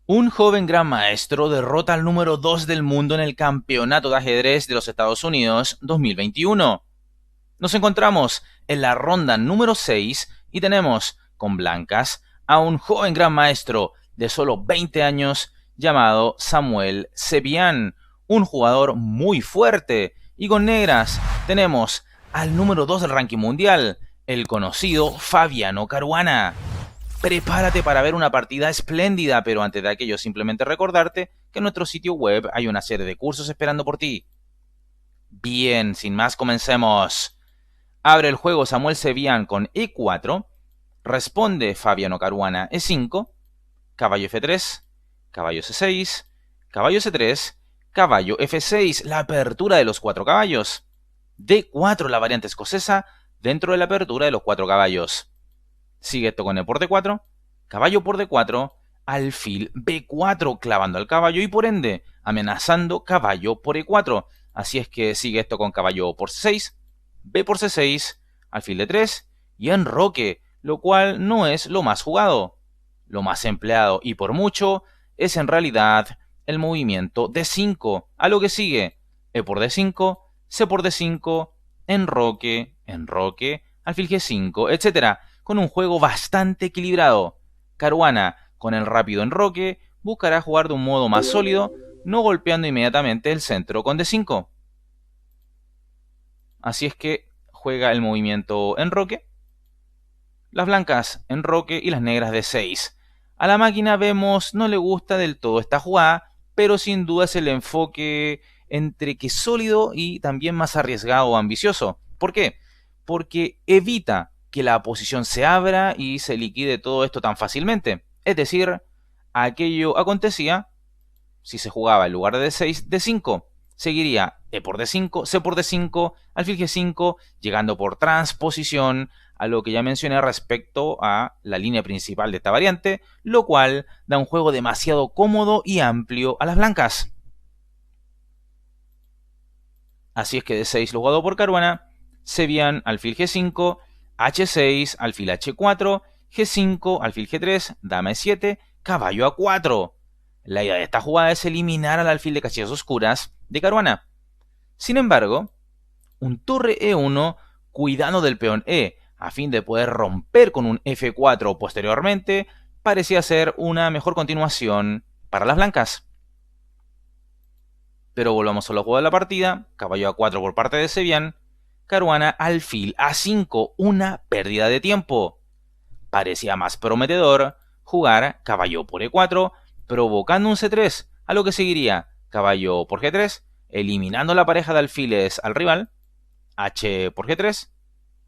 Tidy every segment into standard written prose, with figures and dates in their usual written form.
Un joven gran maestro derrota al número 2 del mundo en el Campeonato de Ajedrez de los Estados Unidos 2021. Nos encontramos en la ronda número 6 y tenemos con blancas a un joven gran maestro de solo 20 años llamado Samuel Sevian, un jugador muy fuerte. Y con negras tenemos al número 2 del ranking mundial, el conocido Fabiano Caruana. Prepárate para ver una partida espléndida, pero antes de aquello simplemente recordarte que en nuestro sitio web hay una serie de cursos esperando por ti. Bien, sin más comencemos. Abre el juego Samuel Sevian con E4, responde Fabiano Caruana E5, caballo F3, caballo C6, caballo C3, caballo F6, la apertura de los 4 caballos. D4, la variante escocesa, dentro de la apertura de los 4 caballos. Sigue esto con E por D4, caballo por D4, alfil B4 clavando al caballo y por ende amenazando caballo por E4. Así es que sigue esto con caballo por C6, B por C6, alfil D3 y enroque, lo cual no es lo más jugado. Lo más empleado y por mucho es en realidad el movimiento D5, a lo que sigue E por D5, C por D5, enroque, enroque, alfil G5, etc., con un juego bastante equilibrado. Caruana, con el rápido enroque, buscará jugar de un modo más sólido, no golpeando inmediatamente el centro con D5. Así es que juega el movimiento enroque, las blancas enroque y las negras D6. A la máquina vemos no le gusta del todo esta jugada, pero sin duda es el enfoque entre que sólido y también más arriesgado o ambicioso. ¿Por qué? Porque evita que la posición se abra y se liquide todo esto tan fácilmente. Es decir, aquello acontecía si se jugaba en lugar de D6, D5. Seguiría E por D5, C por D5, alfil G5, llegando por transposición a lo que ya mencioné respecto a la línea principal de esta variante, lo cual da un juego demasiado cómodo y amplio a las blancas. Así es que D6 lo jugado por Caruana, Sevian, alfil G5, H6, alfil H4, G5, alfil G3, dama E7, caballo A4. La idea de esta jugada es eliminar al alfil de casillas oscuras de Caruana. Sin embargo, un torre E1 cuidando del peón E, a fin de poder romper con un F4 posteriormente, parecía ser una mejor continuación para las blancas. Pero volvamos a lo juego de la partida, caballo A4 por parte de Sevian, Caruana alfil A5, una pérdida de tiempo. Parecía más prometedor jugar caballo por E4, provocando un C3, a lo que seguiría caballo por G3, eliminando la pareja de alfiles al rival, H por G3,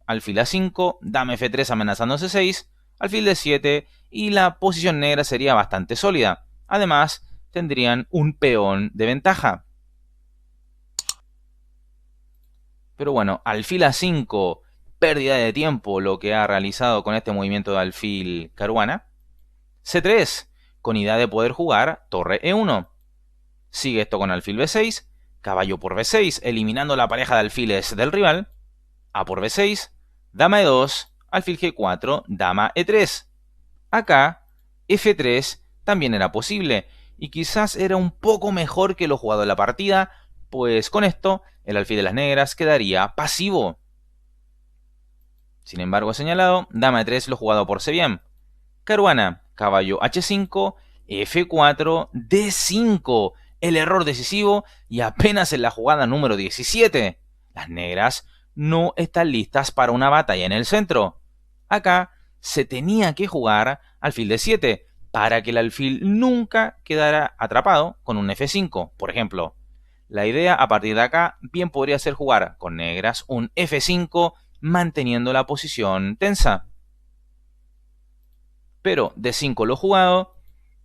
alfil A5, dama F3 amenazando C6, alfil D7 y la posición negra sería bastante sólida. Además, tendrían un peón de ventaja. Pero bueno, alfil A5, pérdida de tiempo lo que ha realizado con este movimiento de alfil Caruana. C3, con idea de poder jugar torre E1. Sigue esto con alfil B6, caballo por B6, eliminando la pareja de alfiles del rival. A por B6, dama E2, alfil G4, dama E3. Acá, F3 también era posible, y quizás era un poco mejor que lo jugado en la partida, pues con esto el alfil de las negras quedaría pasivo. Sin embargo, señalado, dama E3 lo jugado por Sevian. Caruana, caballo H5, F4, D5, el error decisivo y apenas en la jugada número 17. Las negras no están listas para una batalla en el centro. Acá se tenía que jugar alfil D7 para que el alfil nunca quedara atrapado con un F5, por ejemplo. La idea a partir de acá bien podría ser jugar con negras un F5 manteniendo la posición tensa. Pero D5 lo jugado,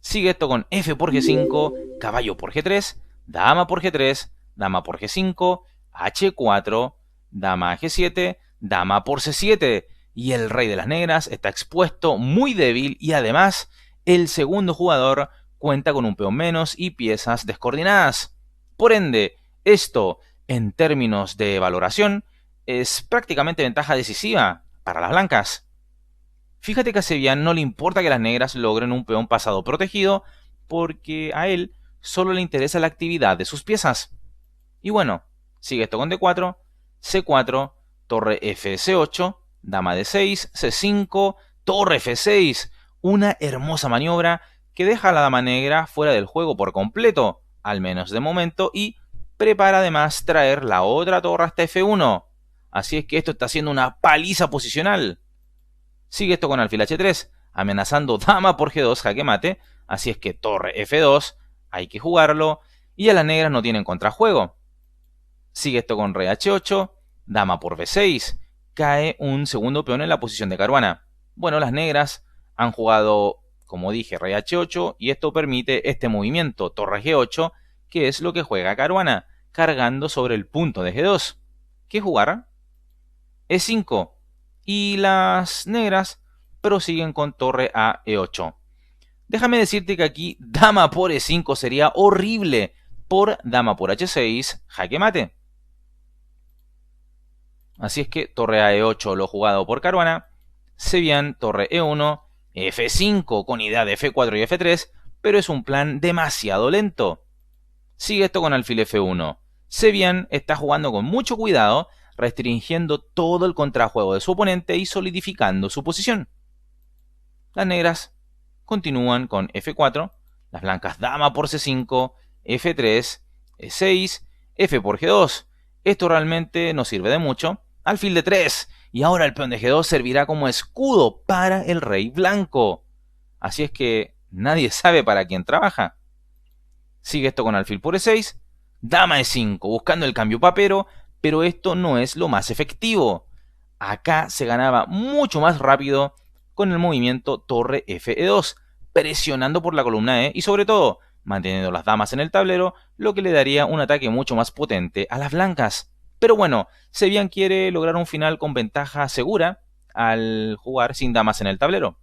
sigue esto con F por G5, caballo por G3, dama por G3, dama por G5, H4, dama G7, dama por C7, y el rey de las negras está expuesto muy débil y además el segundo jugador cuenta con un peón menos y piezas descoordinadas. Por ende, esto en términos de valoración es prácticamente ventaja decisiva para las blancas. Fíjate que a Sevian no le importa que las negras logren un peón pasado protegido, porque a él solo le interesa la actividad de sus piezas. Y bueno, sigue esto con D4, C4, torre F8, dama D6, C5, torre F6. Una hermosa maniobra que deja a la dama negra fuera del juego por completo, al menos de momento, y prepara además traer la otra torre hasta F1. Así es que esto está siendo una paliza posicional. Sigue esto con alfil H3, amenazando dama por G2, jaque mate. Así es que torre F2, hay que jugarlo, y ya las negras no tienen contrajuego. Sigue esto con rey H8, dama por B6, cae un segundo peón en la posición de Caruana. Bueno, las negras han jugado, como dije, rey H8, y esto permite este movimiento, torre G8, que es lo que juega Caruana, cargando sobre el punto de G2. ¿Qué jugar? E5, y las negras prosiguen con torre a E8. Déjame decirte que aquí dama por E5 sería horrible por dama por H6, jaque mate. Así es que torre a E8 lo jugado por Caruana, Sevian, torre E1, F5 con idea de F4 y F3, pero es un plan demasiado lento. Sigue esto con alfil F1. Sevian está jugando con mucho cuidado, restringiendo todo el contrajuego de su oponente y solidificando su posición. Las negras continúan con F4, las blancas dama por C5, F3, E6, F por G2. Esto realmente no sirve de mucho. Alfil de 3, y ahora el peón de G2 servirá como escudo para el rey blanco. Así es que nadie sabe para quién trabaja. Sigue esto con alfil por E6, dama E5, buscando el cambio papero, pero esto no es lo más efectivo. Acá se ganaba mucho más rápido con el movimiento torre Fe2, presionando por la columna E y sobre todo manteniendo las damas en el tablero, lo que le daría un ataque mucho más potente a las blancas. Pero bueno, Sevian quiere lograr un final con ventaja segura al jugar sin damas en el tablero.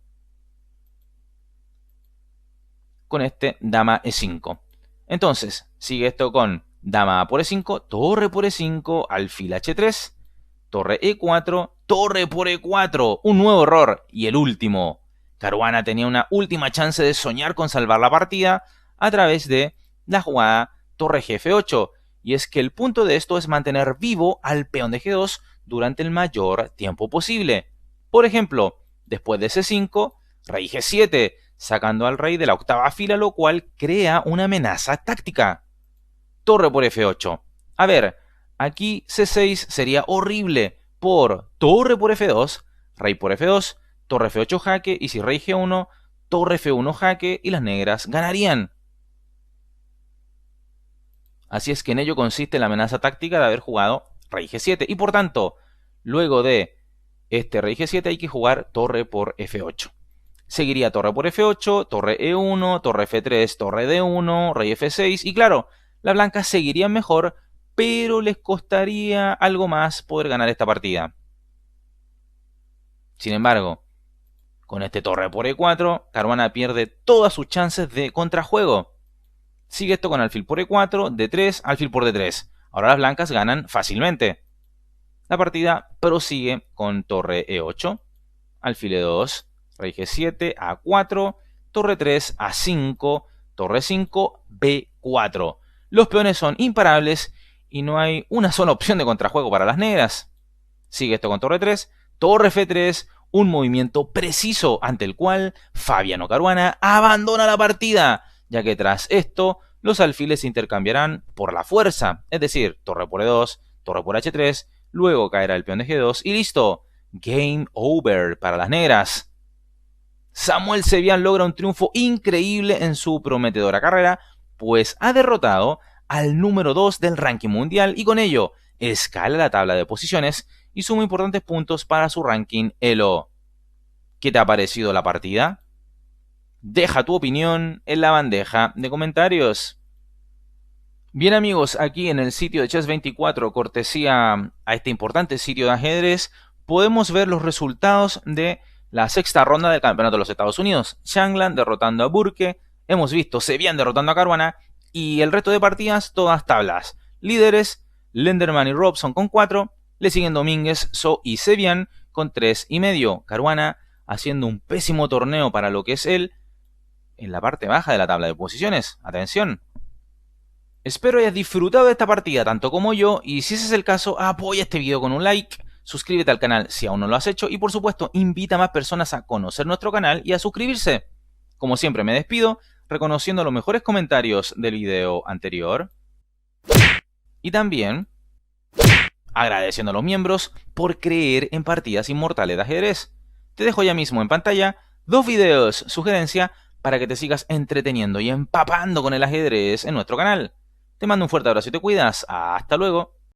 Con este dama E5. Entonces, sigue esto con dama por E5, torre por E5, alfil H3, torre E4, torre por E4, un nuevo error, y el último. Caruana tenía una última chance de soñar con salvar la partida a través de la jugada torre Gf8, y es que el punto de esto es mantener vivo al peón de G2 durante el mayor tiempo posible. Por ejemplo, después de C5, rey G7, sacando al rey de la octava fila, lo cual crea una amenaza táctica. Torre por F8. A ver, aquí C6 sería horrible por torre por F2, rey por F2, torre F8 jaque, y si rey G1, torre F1 jaque, y las negras ganarían. Así es que en ello consiste la amenaza táctica de haber jugado rey G7, y por tanto, luego de este rey G7 hay que jugar torre por F8. Seguiría torre por F8, torre E1, torre F3, torre D1, rey F6, y claro, las blancas seguirían mejor, pero les costaría algo más poder ganar esta partida. Sin embargo, con este torre por E4, Caruana pierde todas sus chances de contrajuego. Sigue esto con alfil por E4, D3, alfil por D3. Ahora las blancas ganan fácilmente. La partida prosigue con torre E8, alfil E2, rey G7, A4, torre 3, A5, torre 5, B4. Los peones son imparables y no hay una sola opción de contrajuego para las negras. Sigue esto con torre 3, torre F3, un movimiento preciso ante el cual Fabiano Caruana abandona la partida, ya que tras esto los alfiles se intercambiarán por la fuerza, es decir, torre por E2, torre por H3, luego caerá el peón de G2 y listo, game over para las negras. Samuel Sevian logra un triunfo increíble en su prometedora carrera, pues ha derrotado al número 2 del ranking mundial y con ello escala la tabla de posiciones y suma importantes puntos para su ranking Elo. ¿Qué te ha parecido la partida? Deja tu opinión en la bandeja de comentarios. Bien amigos, aquí en el sitio de Chess24, cortesía a este importante sitio de ajedrez, podemos ver los resultados de la sexta ronda del Campeonato de los Estados Unidos. Shankland derrotando a Burke, hemos visto Sevian derrotando a Caruana y el resto de partidas todas tablas. Líderes, Lenderman y Robson con 4, le siguen Domínguez, So y Sevian con 3,5. Caruana haciendo un pésimo torneo para lo que es él. en la parte baja de la tabla de posiciones. ¡Atención! Espero hayas disfrutado de esta partida tanto como yo, y si ese es el caso, apoya este video con un like, suscríbete al canal si aún no lo has hecho y por supuesto invita a más personas a conocer nuestro canal y a suscribirse. Como siempre me despido reconociendo los mejores comentarios del video anterior y también agradeciendo a los miembros por creer en partidas inmortales de ajedrez. Te dejo ya mismo en pantalla 2 videos sugerencia para que te sigas entreteniendo y empapando con el ajedrez en nuestro canal. Te mando un fuerte abrazo y te cuidas. Hasta luego.